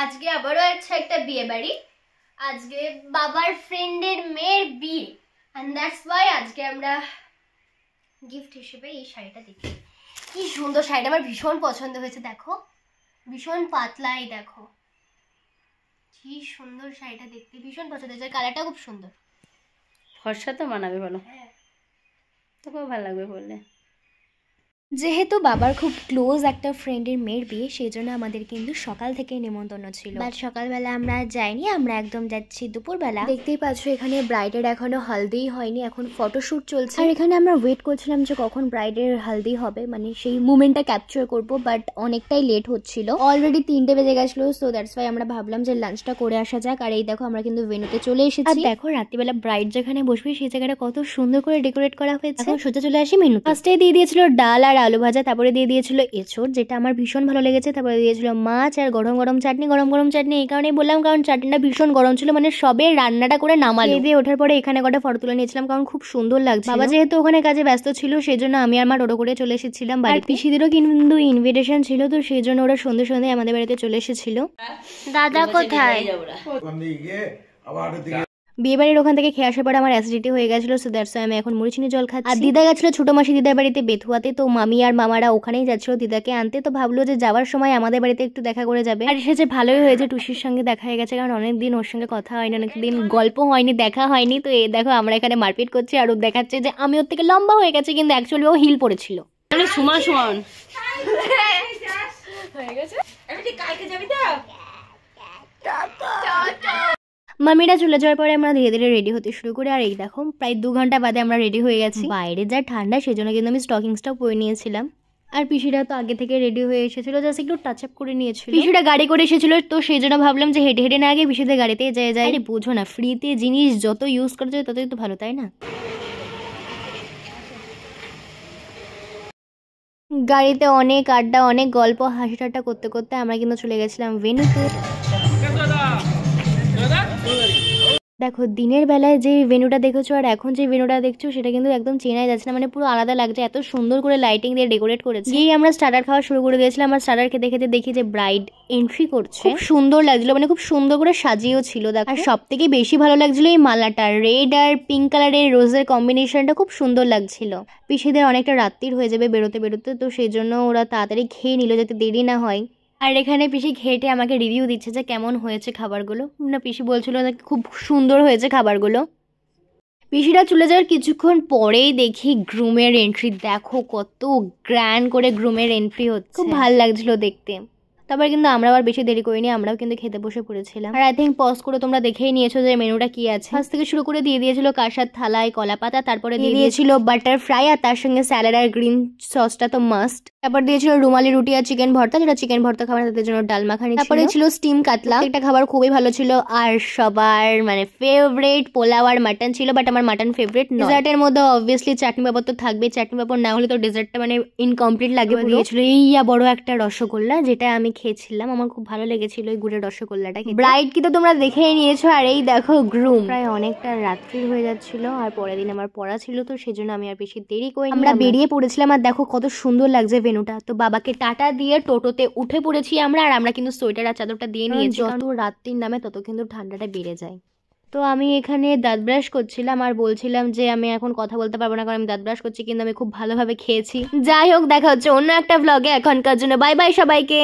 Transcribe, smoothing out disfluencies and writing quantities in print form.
আজকে আবারও একটা বিয়ে বাড়ি। আজকে বাবার ফ্রেন্ডের মেয়ের বিয়ে, এন্ড দ্যাটস ওয়াই আজকে আমরা গিফট হিসেবে এই শাড়িটা দেখি। কি সুন্দর শাড়িটা, আমার ভীষণ পছন্দ হয়েছে। দেখো ভীষণ পাতলাই, দেখো কি সুন্দর শাড়িটা দেখতে, ভীষণ পছন্দ হয়েছে। কালারটা খুব সুন্দর, ফর্সা তো মানাবে বলো। হ্যাঁ তোকেও ভালো লাগবে বললে। যেহেতু বাবার খুব ক্লোজ একটা ফ্রেন্ডের মেয়ের বিয়ে, সেই জন্য আমাদের কিন্তু সকাল থেকে নেমন্তন্ন ছিল। বাট সকালবেলা আমরা যাইনি, আমরা একদম যাচ্ছি দুপুরবেলা। দেখতেই পাচ্ছ এখানে ব্রাইডের এখনো হালদি হয়নি, এখন ফটোশুট চলছে। আর এখানে আমরা ওয়েট করছিলাম যে কখন ব্রাইডের হালদি হবে, মানে সেই মুমেন্টটা ক্যাপচার করব। বাট অনেকটাই লেট হচ্ছিল, অলরেডি 3টে বেজে গেছিলো। সো দ্যাটস ওয়াই আমরা ভাবলাম যে লাঞ্চটা করে আসা যাক। আর এই দেখো আমরা কিন্তু ভেন্যুতে চলে এসেছি। আর দেখো রাত্রিবেলা ব্রাইড যেখানে বসবে সেই জায়গাটা কত সুন্দর করে ডেকোরেট করা হয়েছে। এখন সোজা চলে আসি মেনু। ফার্স্টে দিয়ে দিয়েছিল ডাল আর আলু ভাজা, তারপরে দিয়ে দিয়েছিল এঁচড়, যেটা আমার ভীষণ ভালো লেগেছে। তারপরে দিয়েছিল মাছ আর গরম গরম চাটনি। গরম গরম চাটনি এই কারণেই বললাম কারণ চাটনিটা ভীষণ গরম ছিল, মানে সবে রান্নাটা করে নামালো। দিয়ে ওঠার পরে এখানে কটা ফটো তুলে নিয়েছিলাম কারণ খুব সুন্দর লাগছে। বাবা যেহেতু ওখানে কাজে ব্যস্ত ছিল সেই জন্য আমি আর মা টোটো করে চলে এসেছিলাম বাড়ি। পিসিদেরও কিন্তু ইনভিটেশন ছিল, তো সেই জন্য ওরা সন্ধ্যে সন্ধ্যায় আমাদের বাড়িতে চলে এসেছিল। দাদা কোথায়? বিয়ে বাড়ির ওখান থেকে খেয়ে আসার পর আমার অ্যাসিডিটি হয়ে গেছিল, সো দ্যাটস ওয়াই আমি এখন মুড়িচিনি জল খাচ্ছি। আর দিদা গেছিল ছোট মাসি দিদার বাড়িতে বেথুয়াতে, তো মামি আর মামারা ওখানেই যাচ্ছিল দিদাকে আনতে। তো ভাবলো যে যাওয়ার সময় আমাদের বাড়িতে একটু দেখা করে যাবে। আর এসেছে ভালোই হয়েছে, টুসির সঙ্গে দেখা হয়ে গেছে, কারণ অনেকদিন ওর সঙ্গে কথা হয়নি, অনেকদিন গল্প হয়নি, দেখা হয়নি। তো এই দেখো আমরা এখানে মারপিট করছি আর ও দেখাচ্ছে যে আমি ওর থেকে লম্বা হয়ে গেছে, কিন্তু অ্যাকচুয়ালি ও হিল পড়েছিল। মানে সমান সমান হয়ে গেছে। কালকে যাবি তো? মামিরা চলে যাওয়ার পরে আমরা ধীরে ধীরে রেডি হতে শুরু করি। আর এই দেখো প্রায় 2 ঘন্টা বাদে আমরা রেডি হয়ে গেছি। বাইরে যা ঠান্ডা, সেজন্য কিন্তু আমি স্টকিংসটাও পরে নিয়েছিলাম। আর পিসিরা তো আগে থেকে রেডি হয়ে এসেছিল, জাস্ট একটু টাচ আপ করে নিয়েছিল। পিসিরা গাড়ি করে এসেছিল, তো সেই জন্য ভাবলাম যে হেঁটে হেঁটে না আগে পিসিদের গাড়িতে যায়। আরে বুঝো না, ফ্রিতে জিনিস যত ইউজ করা যায় ততই তো ভালো, তাই না? গাড়িতে অনেক আড্ডা, অনেক গল্প, হাসি ঠাট্টা করতে করতে আমরা কিন্তু চলে গেছিলাম ভেন্যুতে। দেখো দিনের বেলায় যে ভেন্যুটা দেখেছো আর এখন যে ভেন্যুটা দেখছো সেটা কিন্তু একদম চেনাই যাচ্ছে না, মানে পুরো আলাদা লাগছে, এত সুন্দর করে লাইটিং দিয়ে ডেকোরেট করেছে। গিয়ে আমরা স্টার্টার খাওয়া শুরু করে দিয়েছিলাম। আর স্টার্টার খেতে খেতে দেখি যে ব্রাইড এন্ট্রি করছে। খুব সুন্দর লাগছিল, মানে খুব সুন্দর করে সাজিয়েও ছিল। দেখো আর সব থেকে বেশি ভালো লাগছিল এই মালাটা, রেড আর পিঙ্ক কালারের রোজের কম্বিনেশনটা খুব সুন্দর লাগছিল। পিসিদের অনেকটা রাত্রির হয়ে যাবে বেরোতে বেরোতে, তো সেই জন্য ওরা তাড়াতাড়ি খেয়ে নিল যাতে দেরি না হয়। আর এখানে পিসি ঘেটে আমাকে রিভিউ দিচ্ছে যে কেমন হয়েছে খাবারগুলো। না পিসি বলছিল যে খুব সুন্দর হয়েছে খাবারগুলো। পিসিরা চলে যাওয়ার কিছুক্ষণ পরেই দেখি গ্রুমের এন্ট্রি। দেখো কত গ্র্যান্ড করে গ্রুমের এন্ট্রি হচ্ছে, খুব ভালো লাগছিল দেখতে। তারপর কিন্তু আমরা আবার বেশি দেরি করিনি, আমরাও কিন্তু খেতে বসে পড়েছিলাম। আর আই থিঙ্ক পজ করে তোমরা দেখেই নিয়েছো যে মেনুটা কি আছে। ফার্স্ট থেকে শুরু করে দিয়ে দিয়েছিল কাঁসার থালায় কলা পাতা, তারপরে দিয়ে দিয়েছিল বাটার ফ্রাই, আর তার সঙ্গে স্যালাড আর গ্রিন সসটা তো মাস্ট। তারপর দিয়েছিল রুমালি রুটি আর চিকেন ভর্তা, যেটা চিকেন ভর্তা খাবার তাদের জন্য ডাল মাখানি। তারপরে ছিল স্টিম কাতলা, একটা খাবার খুবই ভালো ছিল। আর সবার মানে ফেভারিট পোলাও আর মাটন ছিল, বাট আমার মাটন ফেভারিট নয়। ডেজার্টের মধ্যে অবভিয়াসলি চাটনি পাপড় তো থাকবে, চাটনি পাপড় না হলে তো ডেজার্টটা মানে ইনকমপ্লিট লাগে। দিয়েছিল এইয়া বড় একটা রসগোল্লা, যেটা আমি খেয়েছিলাম, আমার খুব ভালো লেগেছিল এই গুড়ের রসগোল্লাটা খেতে। ব্রাইড কি তো তোমরা দেখেই নিয়েছো। আর এই দেখো গ্রুম। প্রায় অনেকটা রাত্রি হয়ে যাচ্ছিল আর পরের দিন আমার পড়া ছিল, তো সেজন্য আমি আর বেশি দেরি করিনি, আমরা বেরিয়ে পড়েছিলাম। আর দেখো কত সুন্দর লাগছে ভেন্যুটা। তো বাবাকে টাটা দিয়ে টোটোতে উঠে পড়েছি আমরা। আর আমরা কিন্তু সোয়েটার আর চাদরটা দিয়ে নিয়েছি, যত রাত্রির নামে তত কিন্তু ঠান্ডাটা বেড়ে যায়। তো আমি এখানে দাঁত ব্রাশ করছিলাম আর বলছিলাম যে আমি এখন কথা বলতে পারবো না কারণ আমি দাঁত ব্রাশ করছি, কিন্তু আমি খুব ভালোভাবে খেয়েছি। যাই হোক, দেখা হচ্ছে অন্য একটা ভ্লগে। এখনকার জন্য বাই বাই সবাইকে।